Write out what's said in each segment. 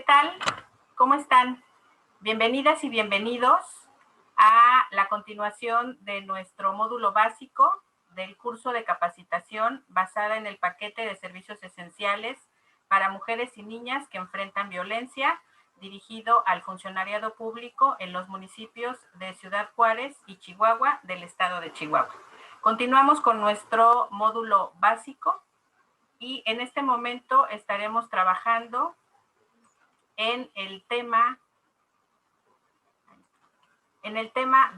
tal? ¿Cómo están? Bienvenidas y bienvenidos a la continuación de nuestro módulo básico del curso de capacitación basada en el paquete de servicios esenciales para mujeres y niñas que enfrentan violencia, dirigido al funcionariado público en los municipios de Ciudad Juárez y Chihuahua del estado de Chihuahua. Continuamos con nuestro módulo básico y en este momento estaremos trabajando en el tema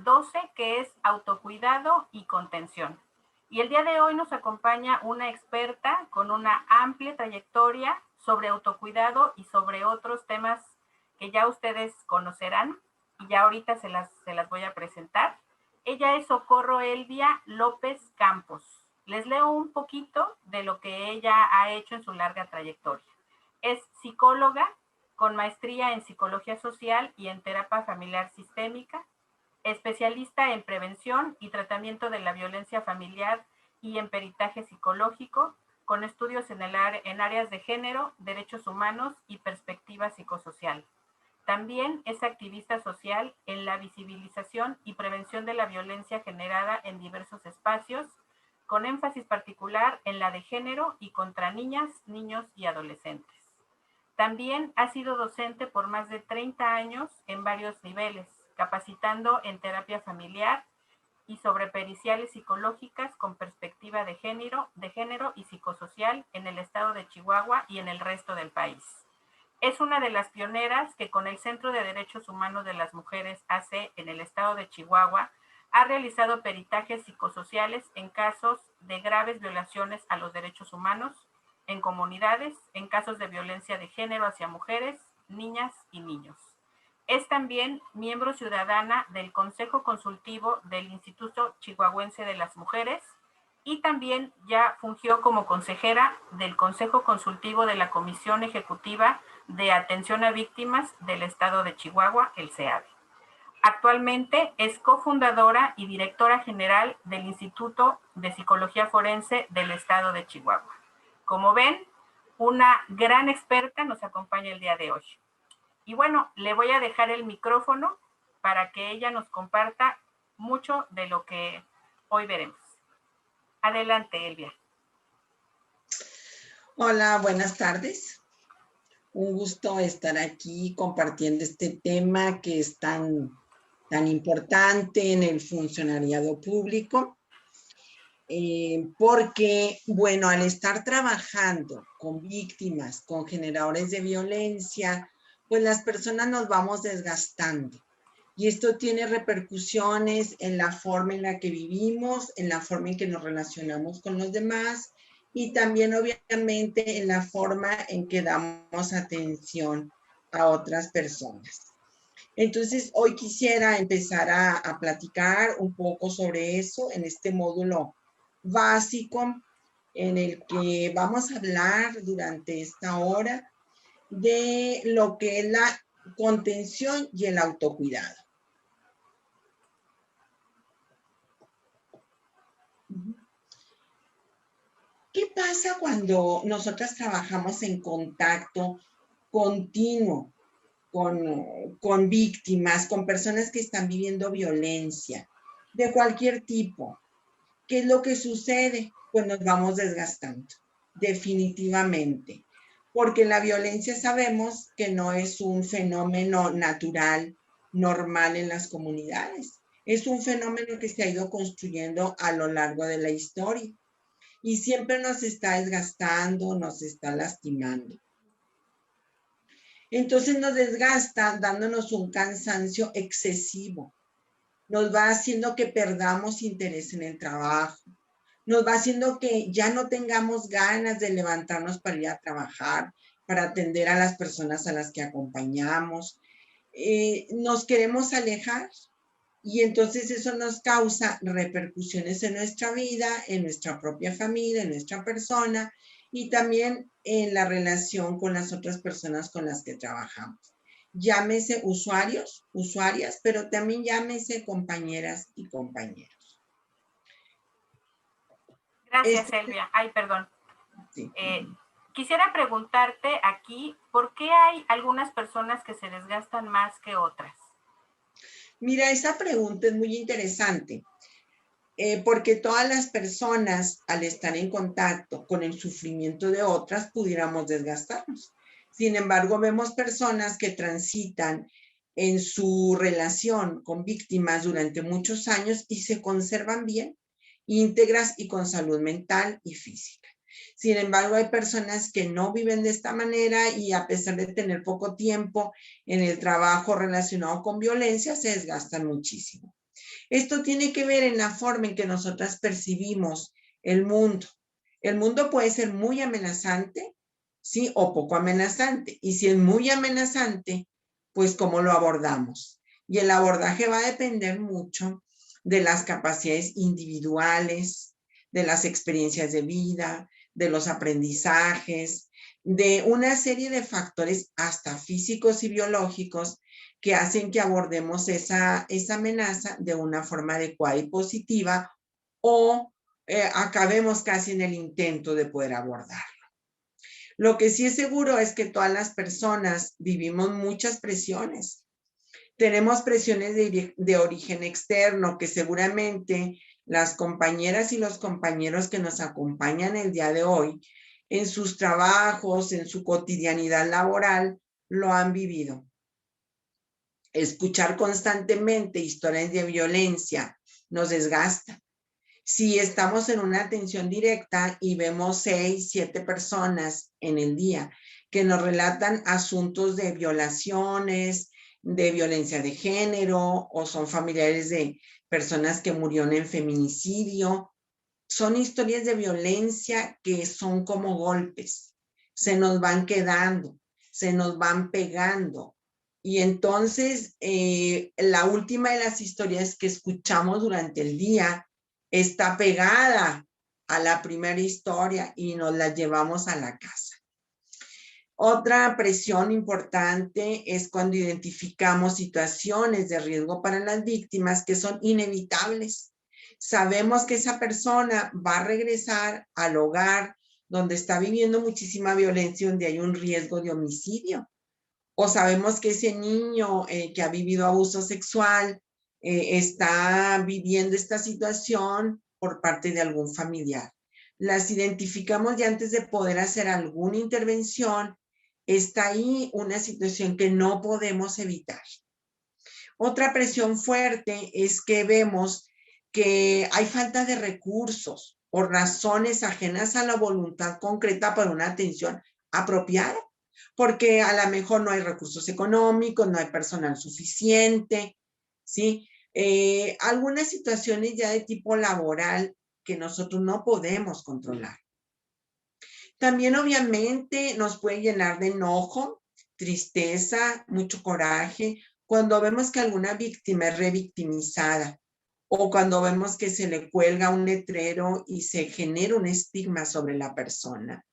12, que es autocuidado y contención. Y el día de hoy nos acompaña una experta con una amplia trayectoria sobre autocuidado y sobre otros temas que ya ustedes conocerán y ya ahorita se las voy a presentar. Ella es Socorro Elvia López Campos. Les leo un poquito de lo que ella ha hecho en su larga trayectoria. Es psicóloga con maestría en psicología social y en terapia familiar sistémica, especialista en prevención y tratamiento de la violencia familiar y en peritaje psicológico, con estudios en áreas de género, derechos humanos y perspectiva psicosocial. También es activista social en la visibilización y prevención de la violencia generada en diversos espacios, con énfasis particular en la de género y contra niñas, niños y adolescentes. También ha sido docente por más de 30 años en varios niveles, capacitando en terapia familiar y sobre periciales psicológicas con perspectiva de género y psicosocial en el estado de Chihuahua y en el resto del país. Es una de las pioneras que con el Centro de Derechos Humanos de las Mujeres AC en el estado de Chihuahua ha realizado peritajes psicosociales en casos de graves violaciones a los derechos humanos, en comunidades, en casos de violencia de género hacia mujeres, niñas y niños. Es también miembro ciudadana del Consejo Consultivo del Instituto Chihuahuense de las Mujeres y también ya fungió como consejera del Consejo Consultivo de la Comisión Ejecutiva de Atención a Víctimas del Estado de Chihuahua, el CEAVE. Actualmente es cofundadora y directora general del Instituto de Psicología Forense del Estado de Chihuahua. Como ven, una gran experta nos acompaña el día de hoy. Y bueno, le voy a dejar el micrófono para que ella nos comparta mucho de lo que hoy veremos. Adelante, Elvia. Hola, buenas tardes. Un gusto estar aquí compartiendo este tema que es tan importante en el funcionariado público. Porque, bueno, al estar trabajando con víctimas, con generadores de violencia, pues las personas nos vamos desgastando. Y esto tiene repercusiones en la forma en la que vivimos, en la forma en que nos relacionamos con los demás y también, obviamente, en la forma en que damos atención a otras personas. Entonces, hoy quisiera empezar a platicar un poco sobre eso en este módulo básico en el que vamos a hablar durante esta hora de lo que es la contención y el autocuidado. ¿Qué pasa cuando nosotras trabajamos en contacto continuo con víctimas, con personas que están viviendo violencia de cualquier tipo? ¿Qué es lo que sucede? Pues nos vamos desgastando, definitivamente, porque la violencia sabemos que no es un fenómeno natural, normal en las comunidades. Es un fenómeno que se ha ido construyendo a lo largo de la historia y siempre nos está desgastando, nos está lastimando. Entonces nos desgasta dándonos un cansancio excesivo. Nos va haciendo que perdamos interés en el trabajo. Nos va haciendo que ya no tengamos ganas de levantarnos para ir a trabajar, para atender a las personas a las que acompañamos. Nos queremos alejar y entonces eso nos causa repercusiones en nuestra vida, en nuestra propia familia, en nuestra persona y también en la relación con las otras personas con las que trabajamos. Llámese usuarios, usuarias, pero también llámese compañeras y compañeros. Gracias, Elvia. Ay, perdón. Sí. Quisiera preguntarte aquí, ¿por qué hay algunas personas que se desgastan más que otras? Mira, esa pregunta es muy interesante, porque todas las personas, al estar en contacto con el sufrimiento de otras, pudiéramos desgastarnos. Sin embargo, vemos personas que transitan en su relación con víctimas durante muchos años y se conservan bien, íntegras y con salud mental y física. Sin embargo, hay personas que no viven de esta manera y a pesar de tener poco tiempo en el trabajo relacionado con violencia, se desgastan muchísimo. Esto tiene que ver en la forma en que nosotras percibimos el mundo. El mundo puede ser muy amenazante, ¿sí? O poco amenazante. Y si es muy amenazante, pues cómo lo abordamos. Y el abordaje va a depender mucho de las capacidades individuales, de las experiencias de vida, de los aprendizajes, de una serie de factores hasta físicos y biológicos que hacen que abordemos esa amenaza de una forma adecuada y positiva o acabemos casi en el intento de poder abordar. Lo que sí es seguro es que todas las personas vivimos muchas presiones. Tenemos presiones de origen externo que seguramente las compañeras y los compañeros que nos acompañan el día de hoy en sus trabajos, en su cotidianidad laboral, lo han vivido. Escuchar constantemente historias de violencia nos desgasta. Si estamos en una atención directa y vemos 6, 7 personas en el día que nos relatan asuntos de violaciones, de violencia de género o son familiares de personas que murieron en feminicidio, son historias de violencia que son como golpes, se nos van quedando, se nos van pegando. Y entonces, la última de las historias que escuchamos durante el día está pegada a la primera historia y nos la llevamos a la casa. Otra presión importante es cuando identificamos situaciones de riesgo para las víctimas que son inevitables. Sabemos que esa persona va a regresar al hogar donde está viviendo muchísima violencia, donde hay un riesgo de homicidio. O sabemos que ese niño que ha vivido abuso sexual está viviendo esta situación por parte de algún familiar. Las identificamos ya antes de poder hacer alguna intervención. Está ahí una situación que no podemos evitar. Otra presión fuerte es que vemos que hay falta de recursos o razones ajenas a la voluntad concreta para una atención apropiada, porque a lo mejor no hay recursos económicos, no hay personal suficiente, ¿sí? Algunas situaciones ya de tipo laboral que nosotros no podemos controlar. También obviamente nos puede llenar de enojo, tristeza, mucho coraje, cuando vemos que alguna víctima es revictimizada o cuando vemos que se le cuelga un letrero y se genera un estigma sobre la persona.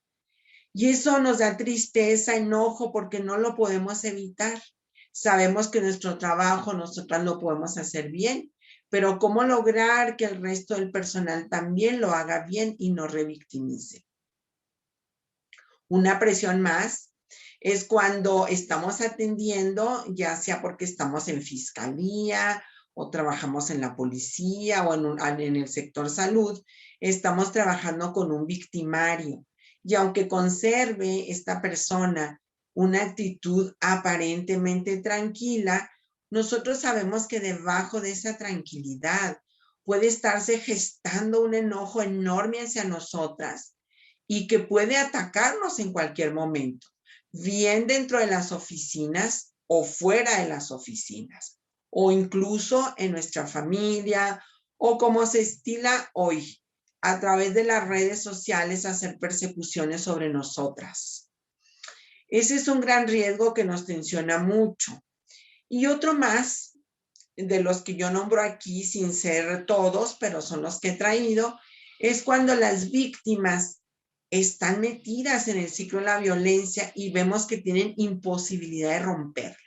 Y eso nos da tristeza, enojo, porque no lo podemos evitar. Sabemos que nuestro trabajo nosotras lo podemos hacer bien, pero ¿cómo lograr que el resto del personal también lo haga bien y no revictimice? Una presión más es cuando estamos atendiendo, ya sea porque estamos en fiscalía o trabajamos en la policía o en el sector salud, estamos trabajando con un victimario. Y aunque conserve esta persona una actitud aparentemente tranquila, nosotros sabemos que debajo de esa tranquilidad puede estarse gestando un enojo enorme hacia nosotras y que puede atacarnos en cualquier momento, bien dentro de las oficinas o fuera de las oficinas, o incluso en nuestra familia, o como se estila hoy, a través de las redes sociales, hacer persecuciones sobre nosotras. Ese es un gran riesgo que nos tensiona mucho. Y otro más, de los que yo nombro aquí, sin ser todos, pero son los que he traído, es cuando las víctimas están metidas en el ciclo de la violencia y vemos que tienen imposibilidad de romperlo.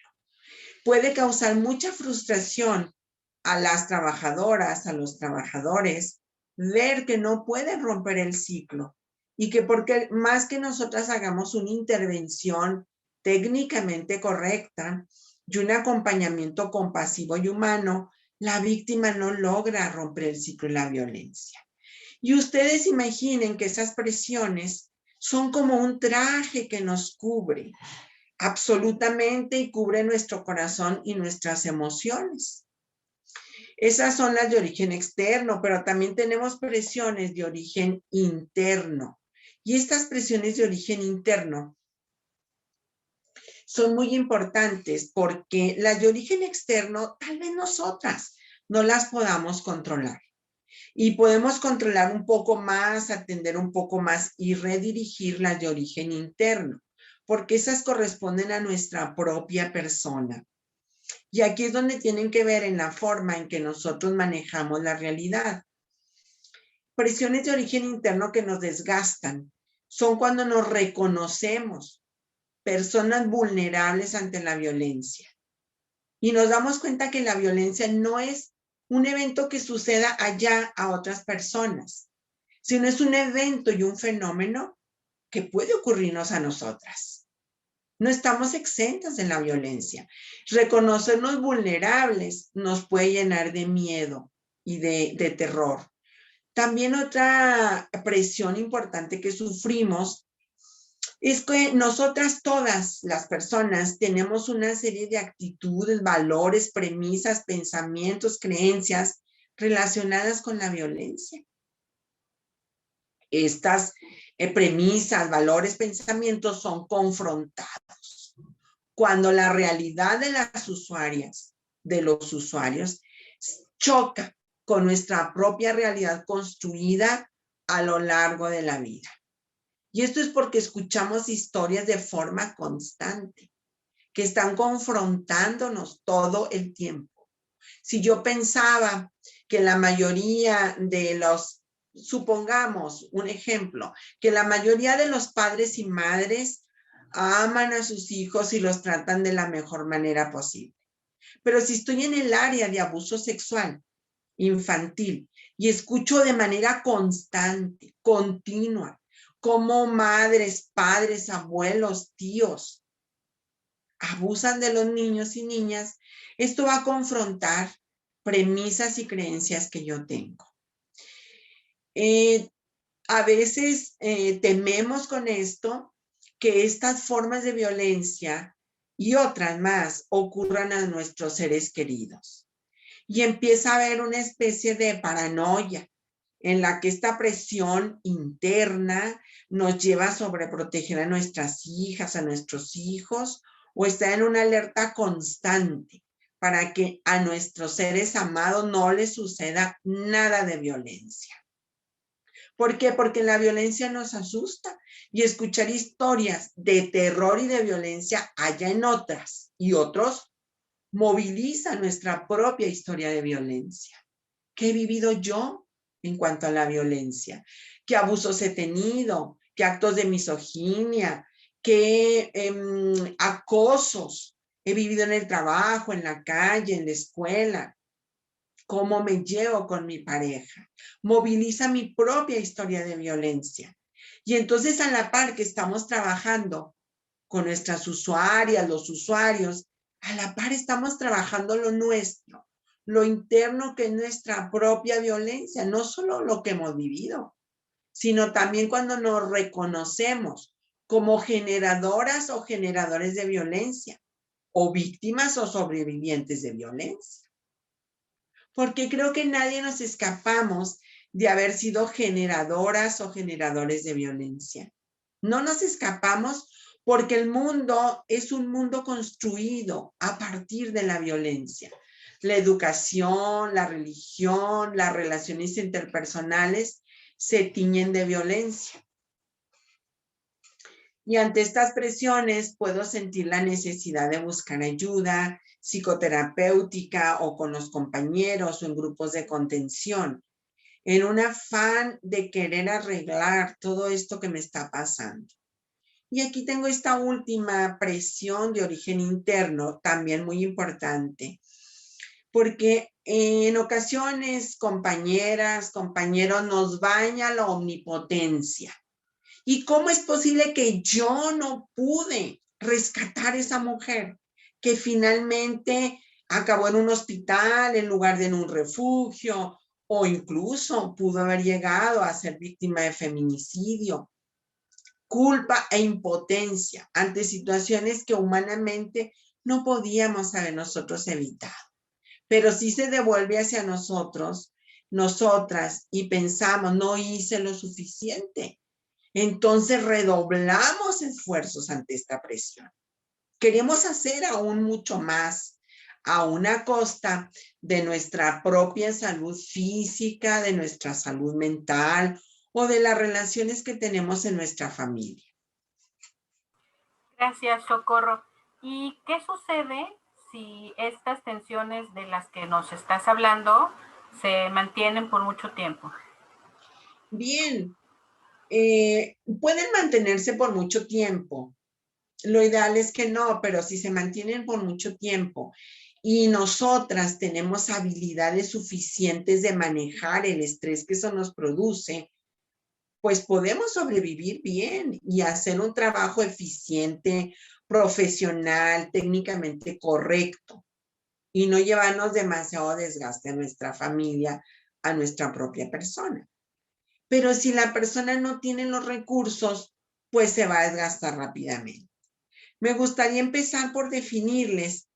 Puede causar mucha frustración a las trabajadoras, a los trabajadores, ver que no pueden romper el ciclo, y que porque más que nosotras hagamos una intervención técnicamente correcta y un acompañamiento compasivo y humano, la víctima no logra romper el ciclo de la violencia. Y ustedes imaginen que esas presiones son como un traje que nos cubre absolutamente y cubre nuestro corazón y nuestras emociones. Esas son las de origen externo, pero también tenemos presiones de origen interno. Y estas presiones de origen interno son muy importantes porque las de origen externo, tal vez nosotras no las podamos controlar. Y podemos controlar un poco más, atender un poco más y redirigir las de origen interno, porque esas corresponden a nuestra propia persona. Y aquí es donde tienen que ver en la forma en que nosotros manejamos la realidad. Presiones de origen interno que nos desgastan son cuando nos reconocemos personas vulnerables ante la violencia. Y nos damos cuenta que la violencia no es un evento que suceda allá a otras personas, sino es un evento y un fenómeno que puede ocurrirnos a nosotras. No estamos exentas de la violencia. Reconocernos vulnerables nos puede llenar de miedo y de terror. También otra presión importante que sufrimos es que nosotras todas las personas tenemos una serie de actitudes, valores, premisas, pensamientos, creencias relacionadas con la violencia. Estas premisas, valores, pensamientos son confrontados cuando la realidad de las usuarias, de los usuarios, choca con nuestra propia realidad construida a lo largo de la vida. Y esto es porque escuchamos historias de forma constante, que están confrontándonos todo el tiempo. Si yo pensaba que la mayoría de los, supongamos un ejemplo, que la mayoría de los padres y madres aman a sus hijos y los tratan de la mejor manera posible. Pero si estoy en el área de abuso sexual infantil y escucho de manera constante, continua, como madres, padres, abuelos, tíos abusan de los niños y niñas, esto va a confrontar premisas y creencias que yo tengo. A veces tememos con esto que estas formas de violencia y otras más ocurran a nuestros seres queridos. Y empieza a haber una especie de paranoia en la que esta presión interna nos lleva a sobreproteger a nuestras hijas, a nuestros hijos, o está en una alerta constante para que a nuestros seres amados no les suceda nada de violencia. ¿Por qué? Porque la violencia nos asusta y escuchar historias de terror y de violencia allá en otras y otros moviliza nuestra propia historia de violencia. ¿Qué he vivido yo en cuanto a la violencia? ¿Qué abusos he tenido? ¿Qué actos de misoginia? ¿Qué acosos he vivido en el trabajo, en la calle, en la escuela? ¿Cómo me llevo con mi pareja? Moviliza mi propia historia de violencia. Y entonces a la par que estamos trabajando con nuestras usuarias, los usuarios, a la par estamos trabajando lo nuestro, lo interno que es nuestra propia violencia, no solo lo que hemos vivido, sino también cuando nos reconocemos como generadoras o generadores de violencia, o víctimas o sobrevivientes de violencia. Porque creo que nadie nos escapamos de haber sido generadoras o generadores de violencia. No nos escapamos porque el mundo es un mundo construido a partir de la violencia. La educación, la religión, las relaciones interpersonales se tiñen de violencia. Y ante estas presiones puedo sentir la necesidad de buscar ayuda psicoterapéutica o con los compañeros o en grupos de contención, en un afán de querer arreglar todo esto que me está pasando. Y aquí tengo esta última presión de origen interno, también muy importante, porque en ocasiones, compañeras, compañeros, nos baña la omnipotencia ¿Y cómo es posible que yo no pude rescatar a esa mujer que finalmente acabó en un hospital en lugar de en un refugio, o incluso pudo haber llegado a ser víctima de feminicidio? Culpa e impotencia ante situaciones que humanamente no podíamos haber nosotros evitado. Pero si se devuelve hacia nosotros, nosotras, y pensamos, no hice lo suficiente. Entonces redoblamos esfuerzos ante esta presión. Queremos hacer aún mucho más, a una costa de nuestra propia salud física, de nuestra salud mental o de las relaciones que tenemos en nuestra familia. Gracias, Socorro. ¿Y qué sucede si estas tensiones de las que nos estás hablando se mantienen por mucho tiempo? Bien, pueden mantenerse por mucho tiempo. Lo ideal es que no, pero si se mantienen por mucho tiempo y nosotras tenemos habilidades suficientes de manejar el estrés que eso nos produce, pues podemos sobrevivir bien y hacer un trabajo eficiente, profesional, técnicamente correcto y no llevarnos demasiado desgaste a nuestra familia, a nuestra propia persona. Pero si la persona no tiene los recursos, pues se va a desgastar rápidamente. Me gustaría empezar por definirles,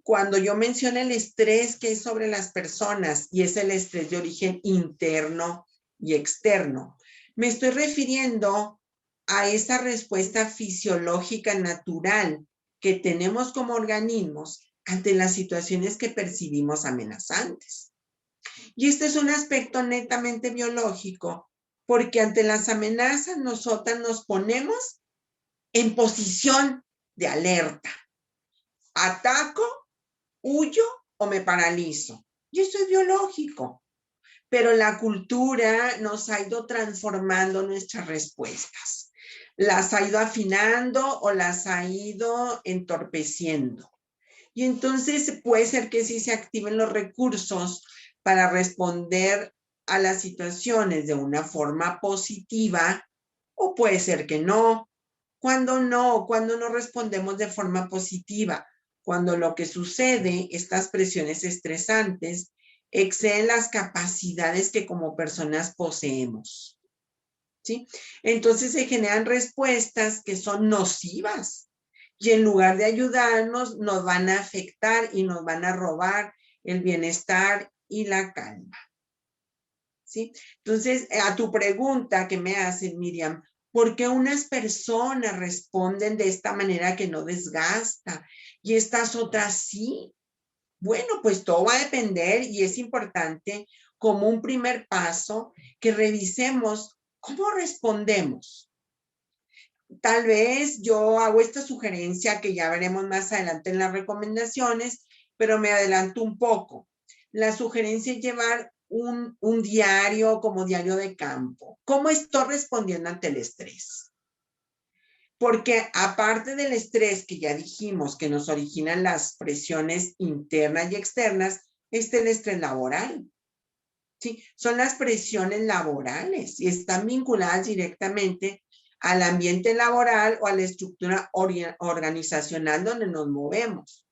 cuando yo menciono el estrés que es sobre las personas y es el estrés de origen interno y externo, me estoy refiriendo a esa respuesta fisiológica natural que tenemos como organismos ante las situaciones que percibimos amenazantes. Y este es un aspecto netamente biológico, porque ante las amenazas nosotras nos ponemos en posición de alerta. ¿Ataco, huyo o me paralizo? Y eso es biológico. Pero la cultura nos ha ido transformando nuestras respuestas. Las ha ido afinando o las ha ido entorpeciendo. Y entonces puede ser que sí se activen los recursos para responder a las situaciones de una forma positiva, o puede ser que no. Cuando no respondemos de forma positiva, cuando lo que sucede, estas presiones estresantes, exceden las capacidades que como personas poseemos, ¿sí? Entonces se generan respuestas que son nocivas y en lugar de ayudarnos, nos van a afectar y nos van a robar el bienestar y la calma, ¿sí? Entonces, a tu pregunta que me haces, Miriam, ¿por qué unas personas responden de esta manera que no desgasta y estas otras sí? Bueno, pues todo va a depender y es importante como un primer paso que revisemos cómo respondemos. Tal vez yo hago esta sugerencia que ya veremos más adelante en las recomendaciones, pero me adelanto un poco. La sugerencia es llevar un diario como diario de campo. ¿Cómo estoy respondiendo ante el estrés? Porque aparte del estrés que ya dijimos que nos originan las presiones internas y externas, está el estrés laboral. ¿Sí? Son las presiones laborales y están vinculadas directamente al ambiente laboral o a la estructura organizacional donde nos movemos.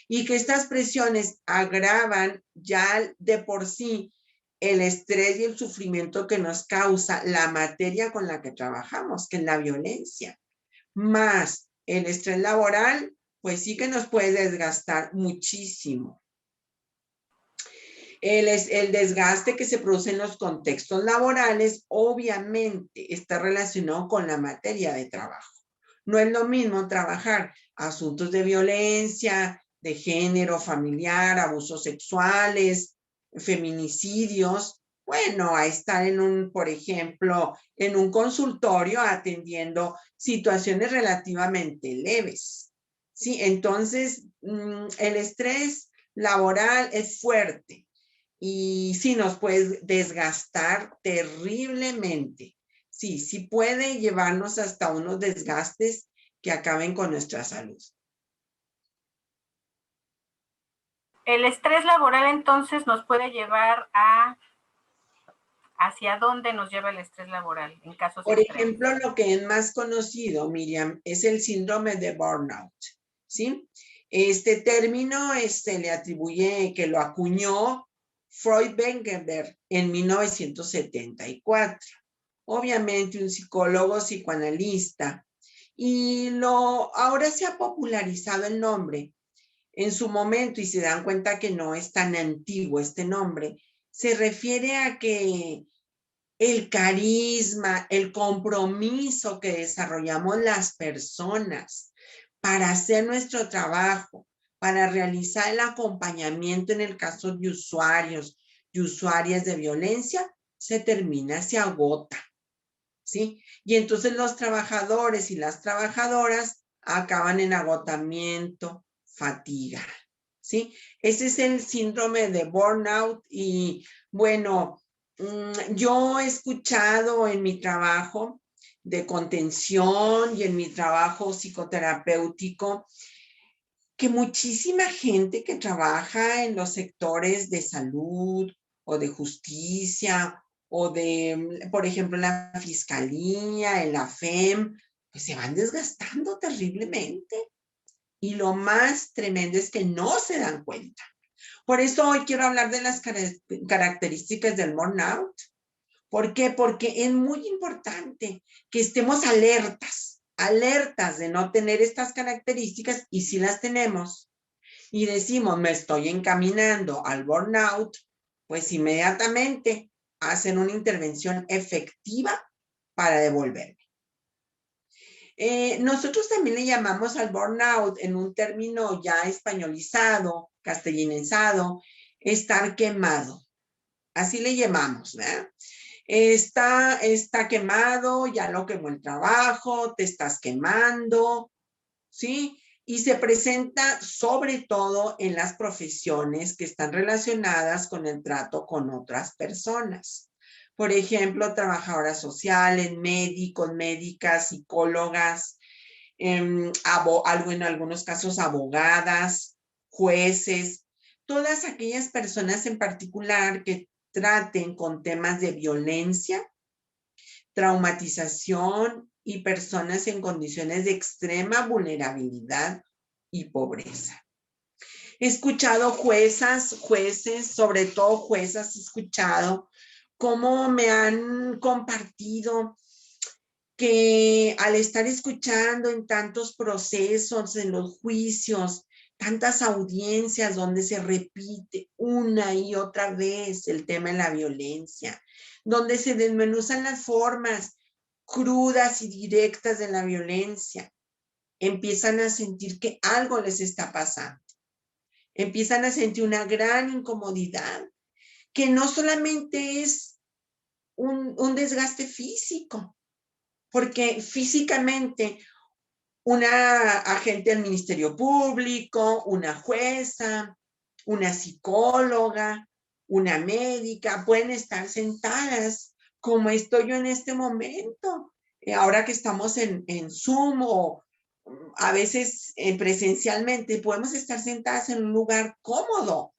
Y que estas presiones agravan ya de por sí el estrés y el sufrimiento que nos causa la materia con la que trabajamos, que es la violencia. Más el estrés laboral, pues sí que nos puede desgastar muchísimo. El desgaste que se produce en los contextos laborales obviamente está relacionado con la materia de trabajo. No es lo mismo trabajar asuntos de violencia, de género, familiar, abusos sexuales, feminicidios, bueno, a estar por ejemplo, en un consultorio atendiendo situaciones relativamente leves. Sí, entonces el estrés laboral es fuerte y sí nos puede desgastar terriblemente. Sí, sí puede llevarnos hasta unos desgastes que acaben con nuestra salud. El estrés laboral entonces nos puede llevar a ¿Hacia dónde nos lleva el estrés laboral en casos Por extremos? ejemplo, lo que es más conocido, Miriam, es el síndrome de burnout, ¿sí? Este término le atribuye que lo acuñó Freud Wegener en 1974. Obviamente un psicólogo psicoanalista. Y ahora se ha popularizado el nombre. En su momento, y se dan cuenta que no es tan antiguo este nombre, se refiere a que el carisma, el compromiso que desarrollamos las personas para hacer nuestro trabajo, para realizar el acompañamiento en el caso de usuarios y usuarias de violencia, se termina, se agota, ¿sí? Y entonces los trabajadores y las trabajadoras acaban en agotamiento, fatiga, ¿sí? Ese es el síndrome de burnout y bueno, yo he escuchado en mi trabajo de contención y en mi trabajo psicoterapéutico que muchísima gente que trabaja en los sectores de salud o de justicia o de, por ejemplo, la fiscalía, en la FEM, pues se van desgastando terriblemente. Y lo más tremendo es que no se dan cuenta. Por eso hoy quiero hablar de las características del burnout. ¿Por qué? Porque es muy importante que estemos alertas de no tener estas características y si las tenemos y decimos me estoy encaminando al burnout, pues inmediatamente hacen una intervención efectiva para devolverme. Nosotros también le llamamos al burnout en un término ya españolizado, castellanizado, estar quemado. Así le llamamos, ¿verdad? Está quemado, ya lo quemó el trabajo, te estás quemando, ¿sí? Y se presenta sobre todo en las profesiones que están relacionadas con el trato con otras personas. Por ejemplo, trabajadoras sociales, médicos, médicas, psicólogas, en algunos casos abogadas, jueces, todas aquellas personas en particular que traten con temas de violencia, traumatización y personas en condiciones de extrema vulnerabilidad y pobreza. He escuchado jueces, sobre todo juezas, he escuchado cómo me han compartido que al estar escuchando en tantos procesos, en los juicios, tantas audiencias donde se repite una y otra vez el tema de la violencia, donde se desmenuzan las formas crudas y directas de la violencia, empiezan a sentir que algo les está pasando, empiezan a sentir una gran incomodidad, que no solamente es un desgaste físico, porque físicamente una agente del Ministerio Público, una jueza, una psicóloga, una médica, pueden estar sentadas como estoy yo en este momento, ahora que estamos en Zoom o a veces presencialmente, podemos estar sentadas en un lugar cómodo,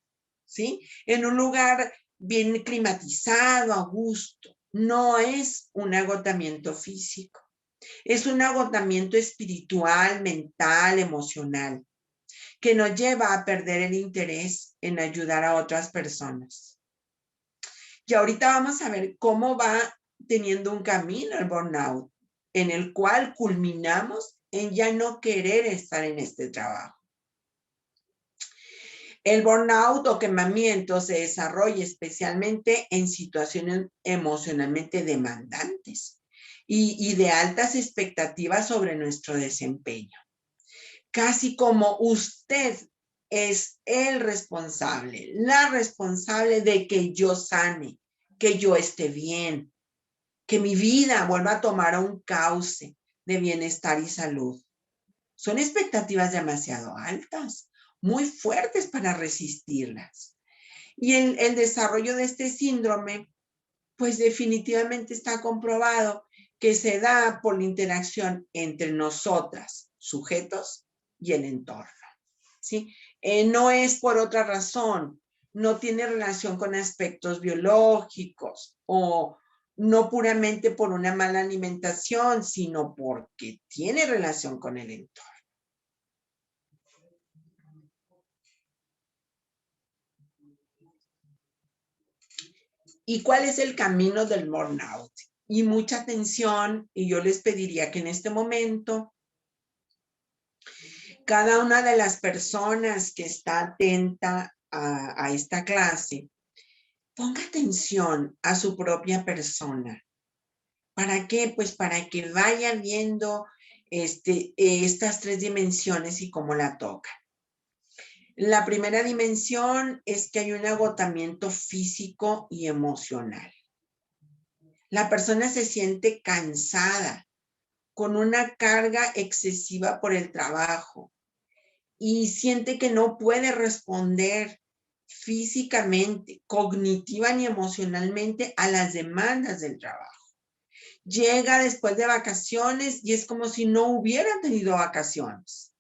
¿sí? En un lugar bien climatizado, a gusto. No es un agotamiento físico. Es un agotamiento espiritual, mental, emocional, que nos lleva a perder el interés en ayudar a otras personas. Y ahorita vamos a ver cómo va teniendo un camino el burnout, en el cual culminamos en ya no querer estar en este trabajo. El burnout o quemamiento se desarrolla especialmente en situaciones emocionalmente demandantes y de altas expectativas sobre nuestro desempeño. Casi como usted es el responsable, la responsable de que yo sane, que yo esté bien, que mi vida vuelva a tomar un cauce de bienestar y salud. Son expectativas demasiado altas, muy fuertes para resistirlas. Y el desarrollo de este síndrome, pues definitivamente está comprobado que se da por la interacción entre nosotras, sujetos, y el entorno, ¿sí? No es por otra razón, no tiene relación con aspectos biológicos o no puramente por una mala alimentación, sino porque tiene relación con el entorno. ¿Y cuál es el camino del burnout? Y mucha atención, y yo les pediría que en este momento cada una de las personas que está atenta a esta clase ponga atención a su propia persona. ¿Para qué? Pues para que vaya viendo estas tres dimensiones y cómo la toca. La primera dimensión es que hay un agotamiento físico y emocional. La persona se siente cansada, con una carga excesiva por el trabajo y siente que no puede responder físicamente, cognitiva ni emocionalmente a las demandas del trabajo. Llega después de vacaciones y es como si no hubiera tenido vacaciones.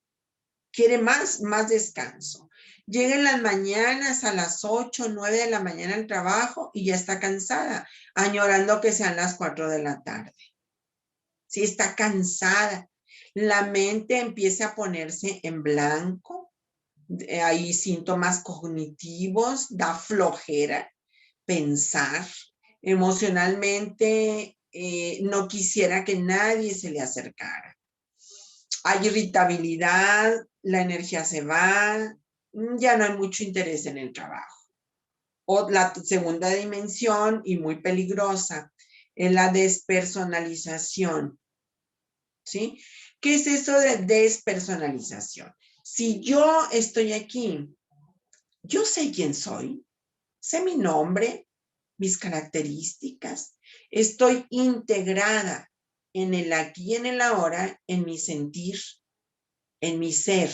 Quiere más descanso. Llega en las mañanas a las 8, 9 de la mañana al trabajo y ya está cansada, añorando que sean las 4 de la tarde. Sí, está cansada. La mente empieza a ponerse en blanco. Hay síntomas cognitivos, da flojera pensar. Emocionalmente, no quisiera que nadie se le acercara. Hay irritabilidad, la energía se va, ya no hay mucho interés en el trabajo. O la segunda dimensión, y muy peligrosa, es la despersonalización. ¿Sí? ¿Qué es eso de despersonalización? Si yo estoy aquí, yo sé quién soy, sé mi nombre, mis características, estoy integrada en el aquí y en el ahora, en mi sentir, en mi ser,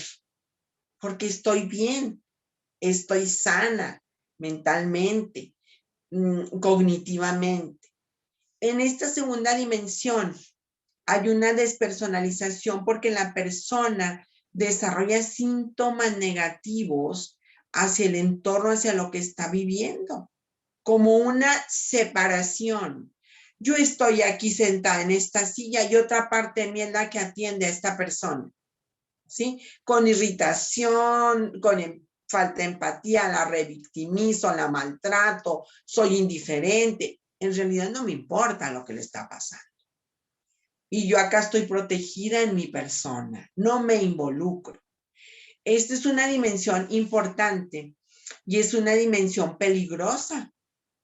porque estoy bien, estoy sana mentalmente, cognitivamente. En esta segunda dimensión hay una despersonalización porque la persona desarrolla síntomas negativos hacia el entorno, hacia lo que está viviendo, como una separación. Yo estoy aquí sentada en esta silla y otra parte de mí es la que atiende a esta persona, ¿sí? Con irritación, con falta de empatía, la revictimizo, la maltrato, soy indiferente. En realidad no me importa lo que le está pasando. Y yo acá estoy protegida en mi persona, no me involucro. Esta es una dimensión importante y es una dimensión peligrosa,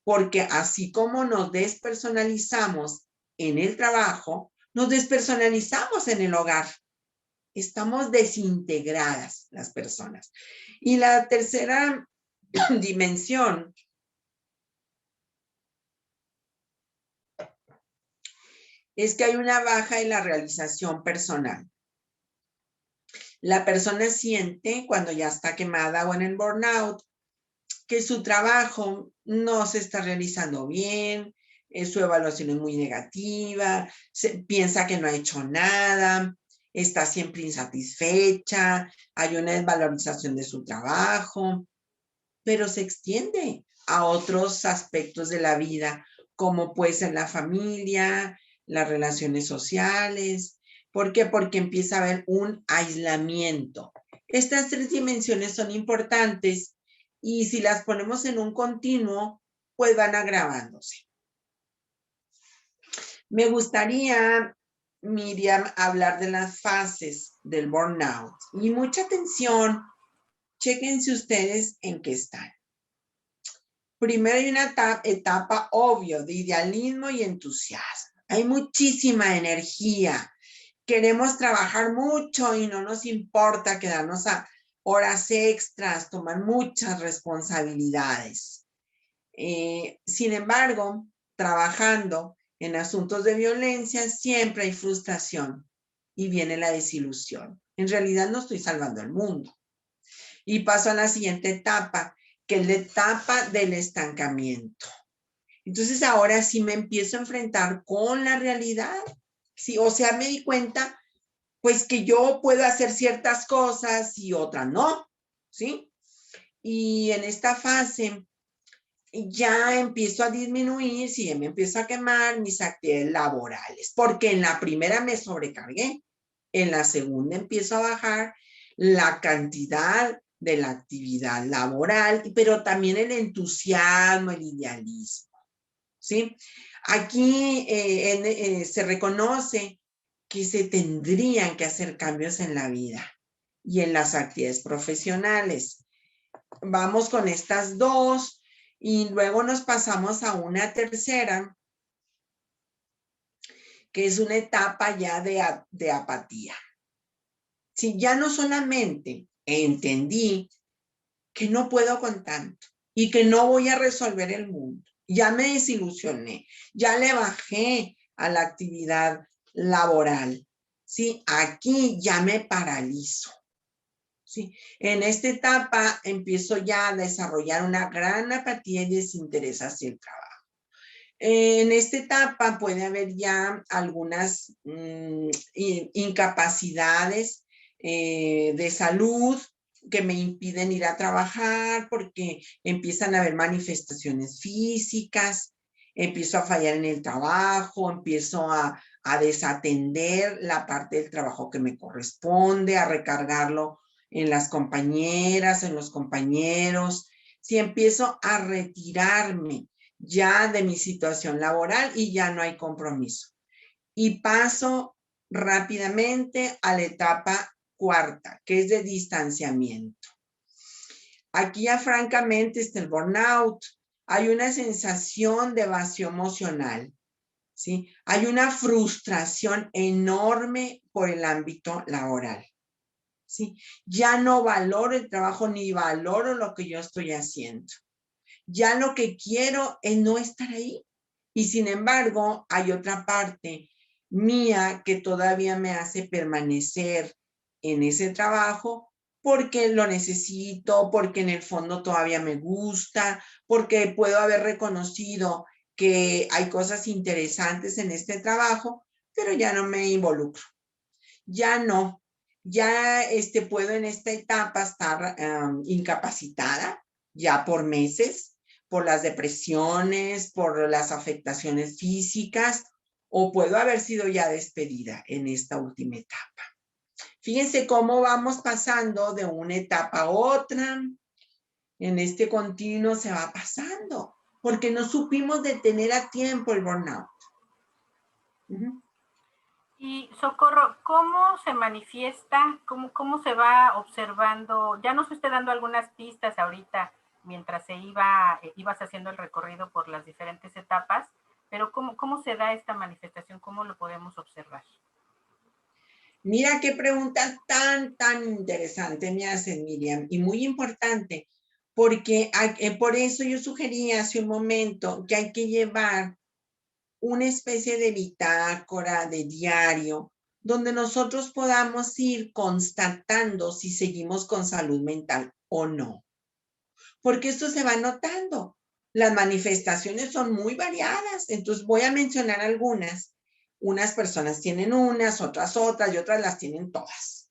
porque así como nos despersonalizamos en el trabajo, nos despersonalizamos en el hogar. Estamos desintegradas las personas. Y la tercera dimensión es que hay una baja en la realización personal. La persona siente cuando ya está quemada o en el burnout que su trabajo no se está realizando bien, su evaluación es muy negativa, piensa que no ha hecho nada, está siempre insatisfecha, hay una desvalorización de su trabajo, pero se extiende a otros aspectos de la vida, como puede ser la familia, las relaciones sociales. ¿Por qué? Porque empieza a haber un aislamiento. Estas tres dimensiones son importantes y si las ponemos en un continuo, pues van agravándose. Me gustaría, Miriam, hablar de las fases del burnout. Y mucha atención, chéquense ustedes en qué están. Primero hay una etapa obvio de idealismo y entusiasmo. Hay muchísima energía. Queremos trabajar mucho y no nos importa quedarnos a horas extras, tomar muchas responsabilidades. Sin embargo, trabajando en asuntos de violencia, siempre hay frustración y viene la desilusión. En realidad no estoy salvando el mundo. Y paso a la siguiente etapa, que es la etapa del estancamiento. Entonces ahora sí me empiezo a enfrentar con la realidad. Sí, o sea, me di cuenta pues que yo puedo hacer ciertas cosas y otras no, ¿sí? y en esta fase ya empiezo a disminuir, si ya me empiezo a quemar mis actividades laborales, porque en la primera me sobrecargué, en la segunda empiezo a bajar la cantidad de la actividad laboral, pero también el entusiasmo, el idealismo, ¿sí? Aquí se reconoce que se tendrían que hacer cambios en la vida y en las actividades profesionales. Vamos con estas dos y luego nos pasamos a una tercera, que es una etapa ya de apatía. Si ya no solamente entendí que no puedo con tanto y que no voy a resolver el mundo, ya me desilusioné, ya le bajé a la actividad laboral, ¿sí? Aquí ya me paralizo. Sí, en esta etapa empiezo ya a desarrollar una gran apatía y desinterés hacia el trabajo. En esta etapa puede haber ya algunas incapacidades de salud que me impiden ir a trabajar porque empiezan a haber manifestaciones físicas, empiezo a fallar en el trabajo, empiezo a desatender la parte del trabajo que me corresponde, a recargarlo en las compañeras, en los compañeros, si empiezo a retirarme ya de mi situación laboral y ya no hay compromiso. Y paso rápidamente a la etapa cuarta, que es de distanciamiento. Aquí ya francamente está el burnout. Hay una sensación de vacío emocional, ¿sí? Hay una frustración enorme por el ámbito laboral, ¿sí? Ya no valoro el trabajo ni valoro lo que yo estoy haciendo. Ya lo que quiero es no estar ahí. Y sin embargo, hay otra parte mía que todavía me hace permanecer en ese trabajo porque lo necesito, porque en el fondo todavía me gusta, porque puedo haber reconocido que hay cosas interesantes en este trabajo, pero ya no me involucro. Ya no. Ya puedo en esta etapa estar incapacitada ya por meses, por las depresiones, por las afectaciones físicas, o puedo haber sido ya despedida en esta última etapa. Fíjense cómo vamos pasando de una etapa a otra. En este continuo se va pasando, porque no supimos detener a tiempo el burnout. Y Socorro, ¿cómo se manifiesta? ¿Cómo se va observando? Ya nos esté dando algunas pistas ahorita mientras ibas haciendo el recorrido por las diferentes etapas, pero ¿cómo se da esta manifestación? ¿Cómo lo podemos observar? Mira qué pregunta tan interesante me haces, Miriam, y muy importante, porque por eso yo sugerí hace un momento que hay que llevar una especie de bitácora, de diario, donde nosotros podamos ir constatando si seguimos con salud mental o no. Porque esto se va notando. Las manifestaciones son muy variadas, entonces voy a mencionar algunas. Unas personas tienen unas, otras y otras las tienen todas.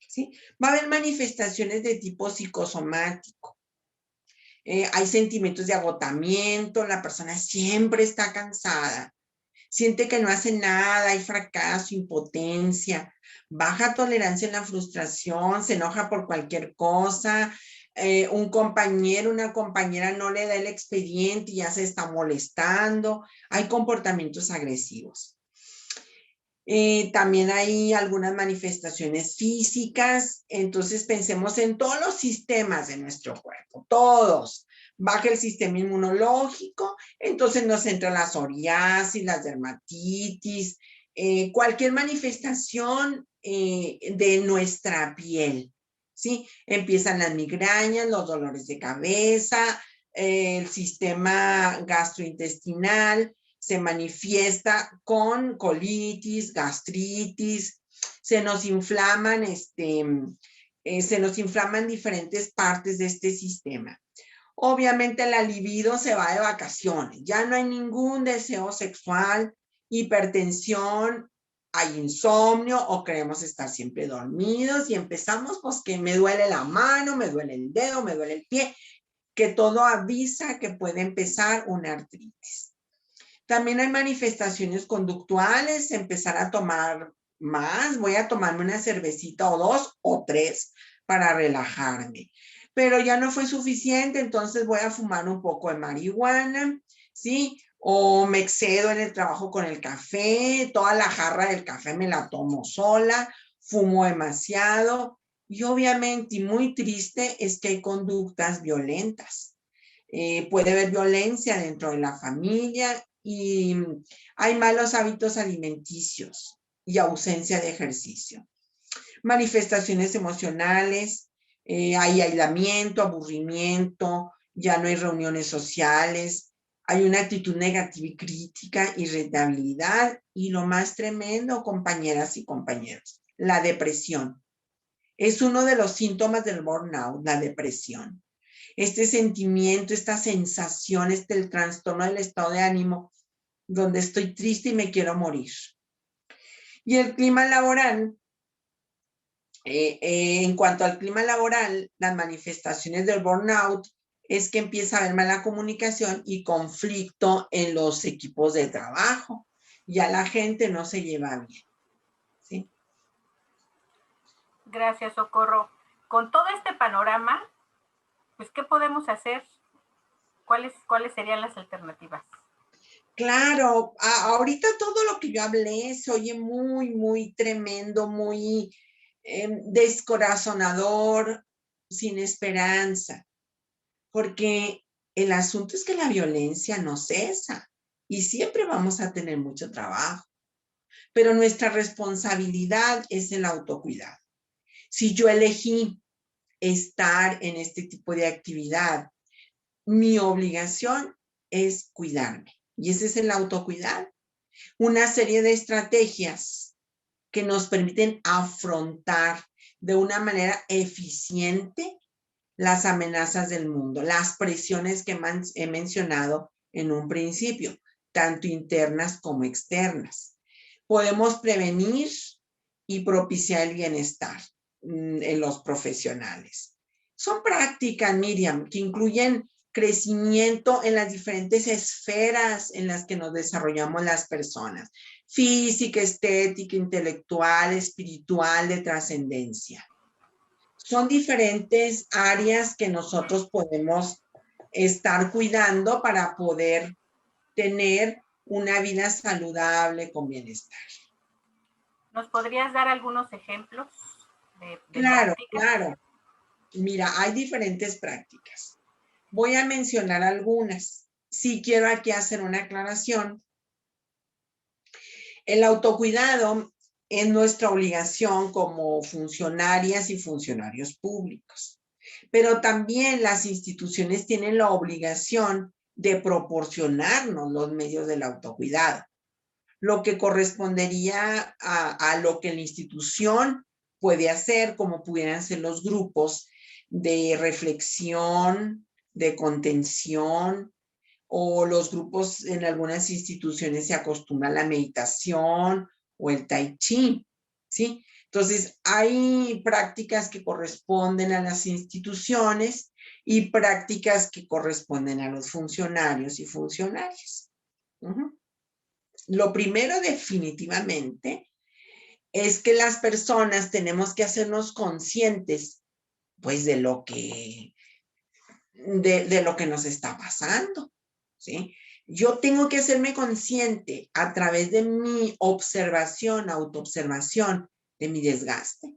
¿Sí? Va a haber manifestaciones de tipo psicosomático. Hay sentimientos de agotamiento, la persona siempre está cansada, siente que no hace nada, hay fracaso, impotencia, baja tolerancia en la frustración, se enoja por cualquier cosa, un compañero, una compañera no le da el expediente y ya se está molestando, hay comportamientos agresivos. También hay algunas manifestaciones físicas, entonces pensemos en todos los sistemas de nuestro cuerpo, todos. Baja el sistema inmunológico, entonces nos entra la psoriasis, las dermatitis, cualquier manifestación de nuestra piel, ¿sí? Empiezan las migrañas, los dolores de cabeza, el sistema gastrointestinal, se manifiesta con colitis, gastritis, se nos inflaman, se nos inflaman diferentes partes de este sistema. Obviamente la libido se va de vacaciones, ya no hay ningún deseo sexual, hipertensión, hay insomnio o queremos estar siempre dormidos y empezamos pues que me duele la mano, me duele el dedo, me duele el pie, que todo avisa que puede empezar una artritis. También hay manifestaciones conductuales, empezar a tomar más, voy a tomarme una cervecita o 2 o 3 para relajarme. Pero ya no fue suficiente, entonces voy a fumar un poco de marihuana, ¿sí? O me excedo en el trabajo con el café, toda la jarra del café me la tomo sola, fumo demasiado. Y obviamente, y muy triste, es que hay conductas violentas. Puede haber violencia dentro de la familia y hay malos hábitos alimenticios y ausencia de ejercicio. Manifestaciones emocionales, hay aislamiento, aburrimiento, ya no hay reuniones sociales, hay una actitud negativa y crítica, irritabilidad y lo más tremendo, compañeras y compañeros, la depresión. Es uno de los síntomas del burnout, la depresión. Este sentimiento, esta sensación, el trastorno del estado de ánimo, donde estoy triste y me quiero morir. Y el clima laboral, en cuanto al clima laboral, las manifestaciones del burnout es que empieza a haber mala comunicación y conflicto en los equipos de trabajo. Ya la gente no se lleva bien. ¿Sí? Gracias, Socorro. Con todo este panorama, pues, ¿qué podemos hacer? ¿Cuáles serían las alternativas? Claro, ahorita todo lo que yo hablé se oye muy, muy tremendo, muy descorazonador, sin esperanza, porque el asunto es que la violencia no cesa y siempre vamos a tener mucho trabajo, pero nuestra responsabilidad es el autocuidado. Si yo elegí estar en este tipo de actividad, mi obligación es cuidarme y ese es el autocuidado. Una serie de estrategias que nos permiten afrontar de una manera eficiente las amenazas del mundo, las presiones que he mencionado en un principio, tanto internas como externas. Podemos prevenir y propiciar el bienestar en los profesionales. Son prácticas, Miriam, que incluyen crecimiento en las diferentes esferas en las que nos desarrollamos las personas: física, estética, intelectual, espiritual, de trascendencia. Son diferentes áreas que nosotros podemos estar cuidando para poder tener una vida saludable con bienestar. ¿Nos podrías dar algunos ejemplos de Claro, prácticas? claro. Mira, hay diferentes prácticas. Voy a mencionar algunas. Sí quiero aquí hacer una aclaración. El autocuidado es nuestra obligación como funcionarias y funcionarios públicos, pero también las instituciones tienen la obligación de proporcionarnos los medios del autocuidado, lo que correspondería a lo que la institución puede hacer, como pudieran ser los grupos de reflexión, de contención, o los grupos en algunas instituciones se acostumbra a la meditación o el tai chi, ¿sí? Entonces, hay prácticas que corresponden a las instituciones y prácticas que corresponden a los funcionarios y funcionarias. Lo primero, definitivamente, es que las personas tenemos que hacernos conscientes, pues, de lo que nos está pasando, ¿sí? Yo tengo que hacerme consciente a través de mi observación, autoobservación de mi desgaste,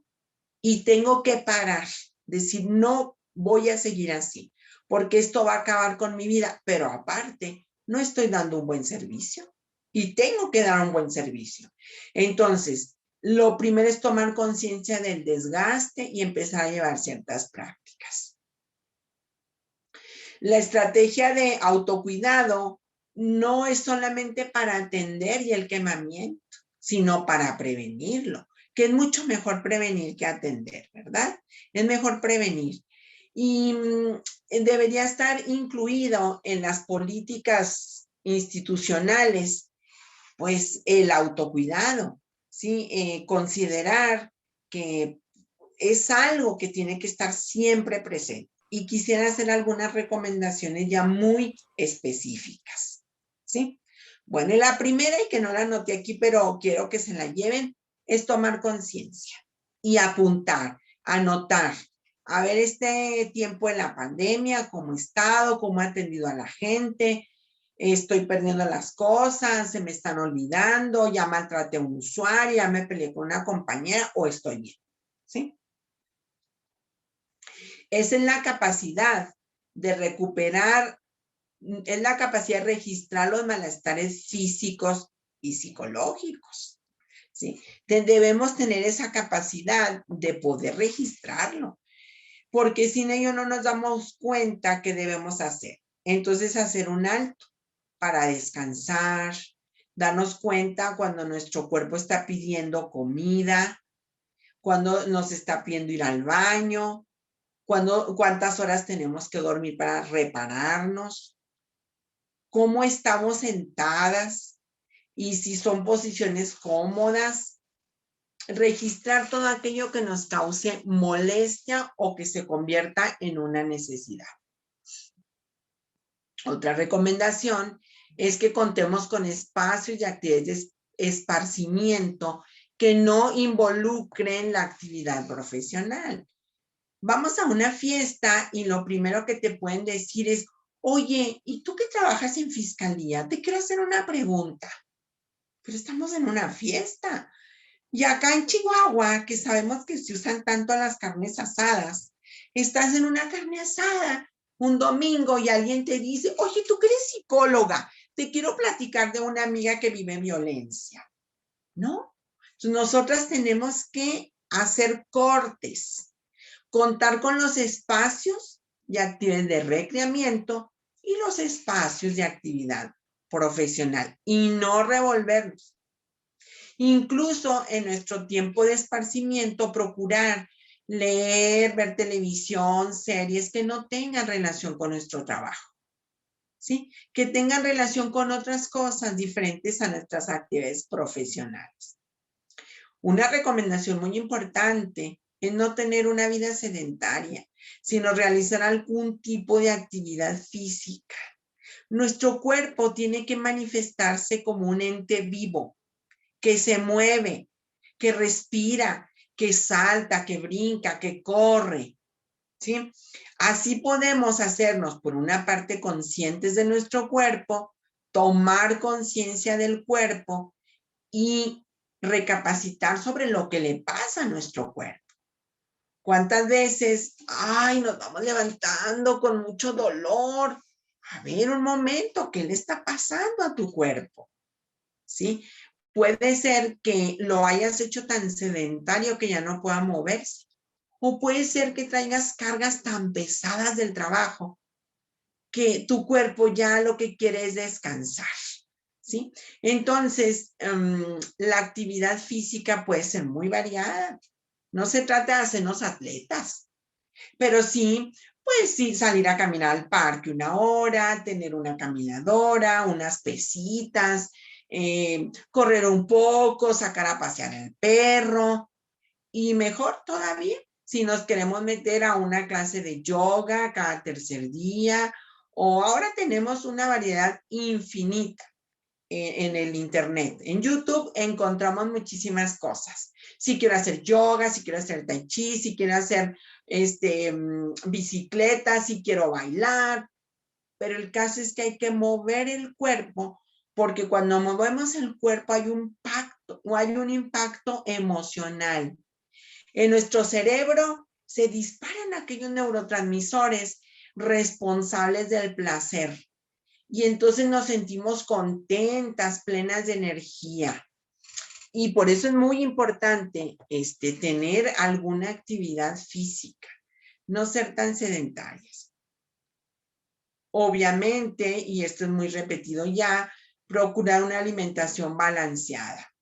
y tengo que parar, decir, no voy a seguir así, porque esto va a acabar con mi vida, pero aparte, no estoy dando un buen servicio y tengo que dar un buen servicio. Entonces, lo primero es tomar conciencia del desgaste y empezar a llevar ciertas prácticas. La estrategia de autocuidado no es solamente para atender y el quemamiento, sino para prevenirlo, que es mucho mejor prevenir que atender, ¿verdad? Es mejor prevenir. Y debería estar incluido en las políticas institucionales, pues, el autocuidado, ¿sí? Considerar que es algo que tiene que estar siempre presente. Y quisiera hacer algunas recomendaciones ya muy específicas, ¿sí? Bueno, y la primera, y que no la anoté aquí, pero quiero que se la lleven, es tomar conciencia y apuntar, anotar. A ver este tiempo en la pandemia, cómo he estado, cómo he atendido a la gente, estoy perdiendo las cosas, se me están olvidando, ya maltraté a un usuario, ya me peleé con una compañera o estoy bien, ¿sí? Esa es la capacidad de recuperar, es la capacidad de registrar los malestares físicos y psicológicos, ¿sí? Debemos tener esa capacidad de poder registrarlo, porque sin ello no nos damos cuenta qué debemos hacer. Entonces, hacer un alto para descansar, darnos cuenta cuando nuestro cuerpo está pidiendo comida, cuando nos está pidiendo ir al baño, cuántas horas tenemos que dormir para repararnos, cómo estamos sentadas y si son posiciones cómodas, registrar todo aquello que nos cause molestia o que se convierta en una necesidad. Otra recomendación es que contemos con espacios y actividades de esparcimiento que no involucren la actividad profesional. Vamos a una fiesta y lo primero que te pueden decir es, oye, ¿y tú que trabajas en fiscalía? Te quiero hacer una pregunta. Pero estamos en una fiesta. Y acá en Chihuahua, que sabemos que se usan tanto las carnes asadas, estás en una carne asada un domingo y alguien te dice, oye, tú que eres psicóloga, te quiero platicar de una amiga que vive violencia, ¿no? Entonces, nosotras tenemos que hacer cortes, contar con los espacios y actividades de recreamiento y los espacios de actividad profesional y no revolvernos. Incluso en nuestro tiempo de esparcimiento, procurar leer, ver televisión, series que no tengan relación con nuestro trabajo, ¿sí? Que tengan relación con otras cosas diferentes a nuestras actividades profesionales. Una recomendación muy importante es no tener una vida sedentaria, sino realizar algún tipo de actividad física. Nuestro cuerpo tiene que manifestarse como un ente vivo, que se mueve, que respira, que salta, que brinca, que corre, ¿sí? Así podemos hacernos, por una parte, conscientes de nuestro cuerpo, tomar conciencia del cuerpo y recapacitar sobre lo que le pasa a nuestro cuerpo. ¿Cuántas veces, ay, nos vamos levantando con mucho dolor? A ver, un momento, ¿qué le está pasando a tu cuerpo? ¿Sí? Puede ser que lo hayas hecho tan sedentario que ya no pueda moverse. O puede ser que traigas cargas tan pesadas del trabajo que tu cuerpo ya lo que quiere es descansar, ¿sí? Entonces, la actividad física puede ser muy variada. No se trata de hacernos atletas, pero sí, pues sí, salir a caminar al parque una hora, tener una caminadora, unas pesitas, correr un poco, sacar a pasear el perro y mejor todavía, si nos queremos meter a una clase de yoga cada tercer día o ahora tenemos una variedad infinita en el internet. En YouTube encontramos muchísimas cosas. Si quiero hacer yoga, si quiero hacer tai chi, si quiero hacer bicicleta, si quiero bailar, pero el caso es que hay que mover el cuerpo porque cuando movemos el cuerpo hay un impacto emocional. En nuestro cerebro se disparan aquellos neurotransmisores responsables del placer y entonces nos sentimos contentas, plenas de energía. Y por eso es muy importante tener alguna actividad física, no ser tan sedentarias. Obviamente, y esto es muy repetido ya, procurar una alimentación balanceada.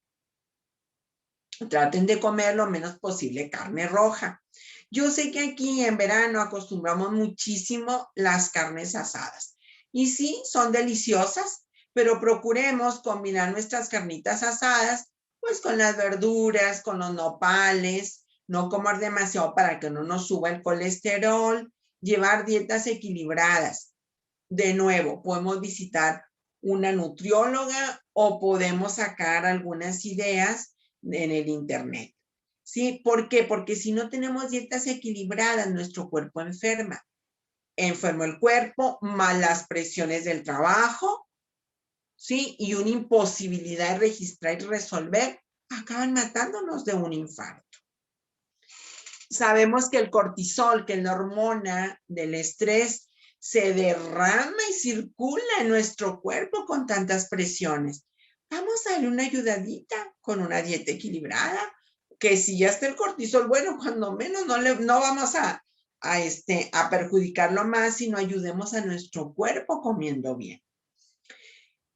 Traten de comer lo menos posible carne roja. Yo sé que aquí en verano acostumbramos muchísimo las carnes asadas. Y sí, son deliciosas, pero procuremos combinar nuestras carnitas asadas pues con las verduras, con los nopales, no comer demasiado para que no nos suba el colesterol, llevar dietas equilibradas. De nuevo, podemos visitar una nutrióloga o podemos sacar algunas ideas en el internet. ¿Sí? ¿Por qué? Porque si no tenemos dietas equilibradas, nuestro cuerpo enferma. Enfermo el cuerpo, malas presiones del trabajo, ¿sí? Y una imposibilidad de registrar y resolver, acaban matándonos de un infarto. Sabemos que el cortisol, que es la hormona del estrés, se derrama y circula en nuestro cuerpo con tantas presiones. Vamos a darle una ayudadita con una dieta equilibrada, que si ya está el cortisol, bueno, cuando menos no vamos a perjudicarlo más, sino ayudemos a nuestro cuerpo comiendo bien.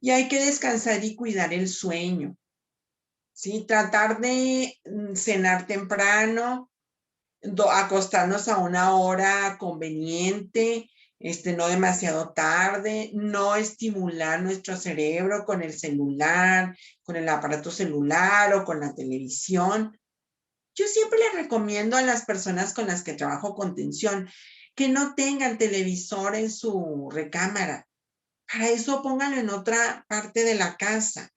Y hay que descansar y cuidar el sueño, ¿sí? Tratar de cenar temprano, acostarnos a una hora conveniente, no demasiado tarde, no estimular nuestro cerebro con el celular, con el aparato celular o con la televisión. Yo siempre les recomiendo a las personas con las que trabajo contención que no tengan televisor en su recámara. Para eso pónganlo en otra parte de la casa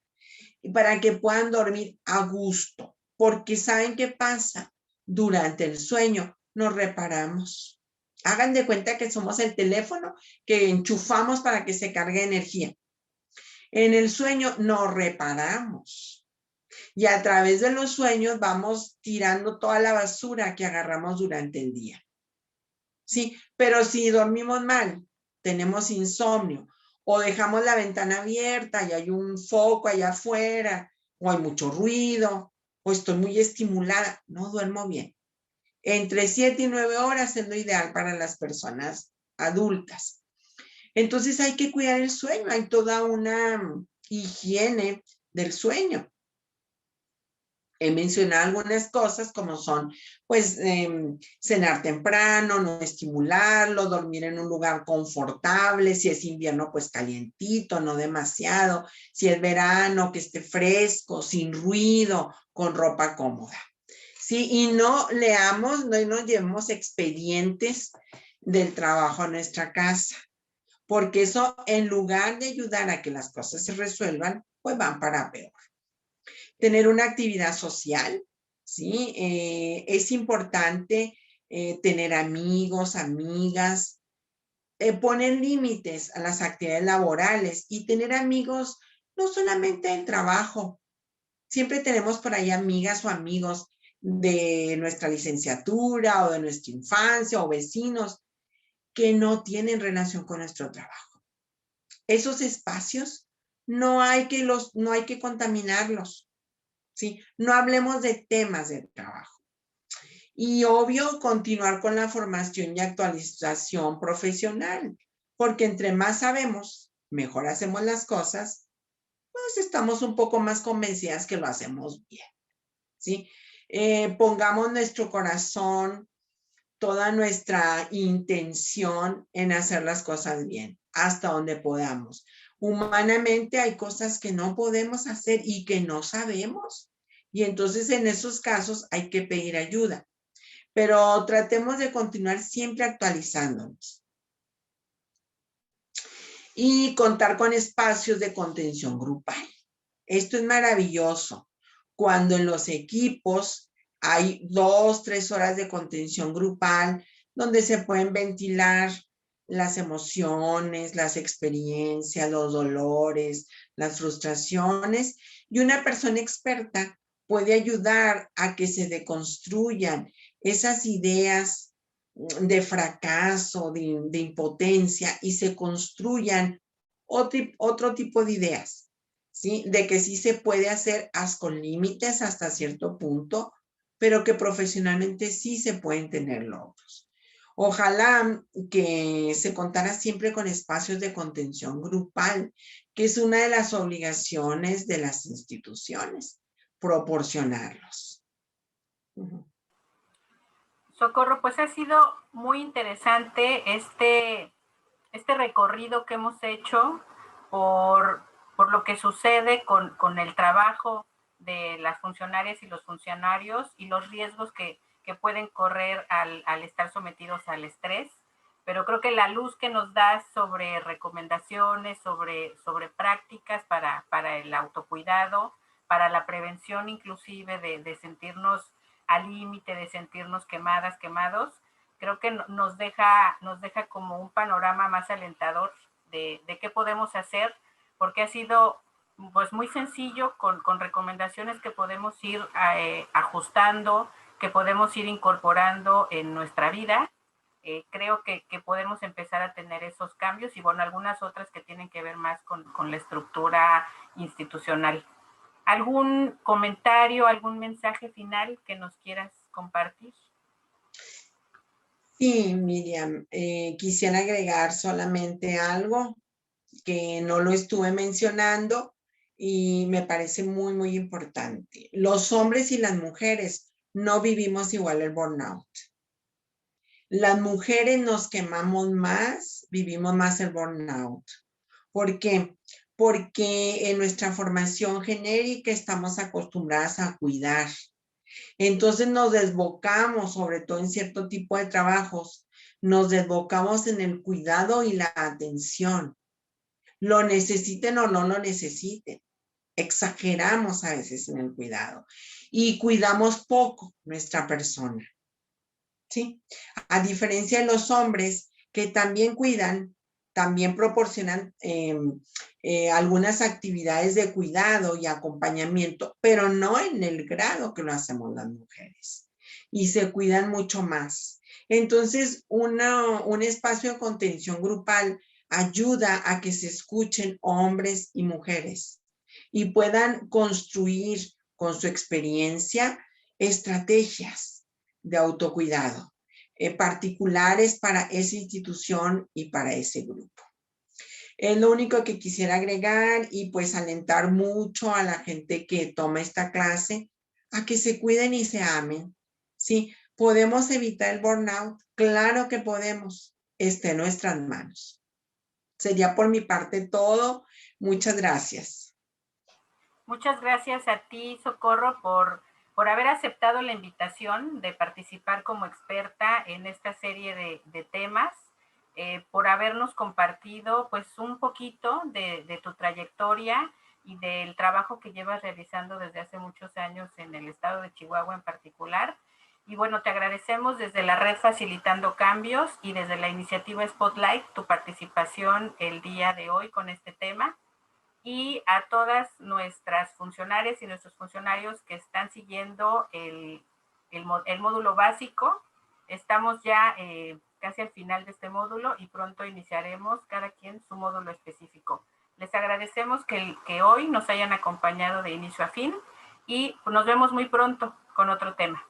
y para que puedan dormir a gusto. Porque ¿saben qué pasa? Durante el sueño nos reparamos. Hagan de cuenta que somos el teléfono que enchufamos para que se cargue energía. En el sueño nos reparamos. Y a través de los sueños vamos tirando toda la basura que agarramos durante el día. Sí, pero si dormimos mal, tenemos insomnio, o dejamos la ventana abierta y hay un foco allá afuera, o hay mucho ruido, o estoy muy estimulada, no duermo bien. Entre 7 y 9 horas es lo ideal para las personas adultas. Entonces hay que cuidar el sueño, hay toda una higiene del sueño. He mencionado algunas cosas como son, pues, cenar temprano, no estimularlo, dormir en un lugar confortable, si es invierno, pues calientito, no demasiado, si es verano, que esté fresco, sin ruido, con ropa cómoda. Sí, y no leamos, no nos llevemos expedientes del trabajo a nuestra casa, porque eso, en lugar de ayudar a que las cosas se resuelvan, pues van para peor. Tener una actividad social, ¿sí? Es importante tener amigos, amigas, poner límites a las actividades laborales y tener amigos no solamente en trabajo. Siempre tenemos por ahí amigas o amigos de nuestra licenciatura o de nuestra infancia o vecinos que no tienen relación con nuestro trabajo. Esos espacios no hay que contaminarlos. ¿Sí? No hablemos de temas de trabajo. Y obvio, continuar con la formación y actualización profesional, porque entre más sabemos, mejor hacemos las cosas, pues estamos un poco más convencidas que lo hacemos bien. ¿Sí? Pongamos nuestro corazón, toda nuestra intención en hacer las cosas bien, hasta donde podamos. Humanamente hay cosas que no podemos hacer y que no sabemos. Y entonces en esos casos hay que pedir ayuda. Pero tratemos de continuar siempre actualizándonos. Y contar con espacios de contención grupal. Esto es maravilloso. Cuando en los equipos hay 2, 3 horas de contención grupal donde se pueden ventilar las emociones, las experiencias, los dolores, las frustraciones, y una persona experta puede ayudar a que se deconstruyan esas ideas de fracaso, de impotencia, y se construyan otro tipo de ideas, ¿sí? De que sí se puede hacer con límites hasta cierto punto, pero que profesionalmente sí se pueden tener logros. Ojalá que se contara siempre con espacios de contención grupal, que es una de las obligaciones de las instituciones, proporcionarlos. Socorro, pues ha sido muy interesante este recorrido que hemos hecho por lo que sucede con el trabajo de las funcionarias y los funcionarios y los riesgos que pueden correr al estar sometidos al estrés. Pero creo que la luz que nos da sobre recomendaciones, sobre prácticas para el autocuidado, para la prevención inclusive de sentirnos al límite, de sentirnos quemadas, quemados, creo que nos deja como un panorama más alentador de qué podemos hacer, porque ha sido pues muy sencillo con recomendaciones que podemos ir ajustando, que podemos ir incorporando en nuestra vida. Creo que podemos empezar a tener esos cambios y bueno, algunas otras que tienen que ver más con la estructura institucional. ¿Algún comentario, algún mensaje final que nos quieras compartir? Sí, Miriam, quisiera agregar solamente algo que no lo estuve mencionando y me parece muy, muy importante. Los hombres y las mujeres no vivimos igual el burnout. Las mujeres nos quemamos más, vivimos más el burnout. ¿Por qué? Porque en nuestra formación genérica estamos acostumbradas a cuidar. Entonces nos desbocamos, sobre todo en cierto tipo de trabajos, nos desbocamos en el cuidado y la atención. Lo necesiten o no lo necesiten. Exageramos a veces en el cuidado y cuidamos poco nuestra persona. ¿Sí? A diferencia de los hombres que también cuidan, también proporcionan algunas actividades de cuidado y acompañamiento, pero no en el grado que lo hacemos las mujeres. Y se cuidan mucho más. Entonces, un espacio de contención grupal ayuda a que se escuchen hombres y mujeres y puedan construir con su experiencia estrategias de autocuidado particulares para esa institución y para ese grupo. Es lo único que quisiera agregar y pues alentar mucho a la gente que toma esta clase a que se cuiden y se amen. ¿Sí? ¿Podemos evitar el burnout? Claro que podemos. Está en nuestras manos. Sería por mi parte todo. Muchas gracias. Muchas gracias a ti, Socorro, por haber aceptado la invitación de participar como experta en esta serie de temas, por habernos compartido pues un poquito de tu trayectoria y del trabajo que llevas realizando desde hace muchos años en el estado de Chihuahua en particular. Y bueno, te agradecemos desde la red Facilitando Cambios y desde la iniciativa Spotlight tu participación el día de hoy con este tema. Y a todas nuestras funcionarias y nuestros funcionarios que están siguiendo el módulo básico. Estamos ya casi al final de este módulo y pronto iniciaremos cada quien su módulo específico. Les agradecemos que hoy nos hayan acompañado de inicio a fin y nos vemos muy pronto con otro tema.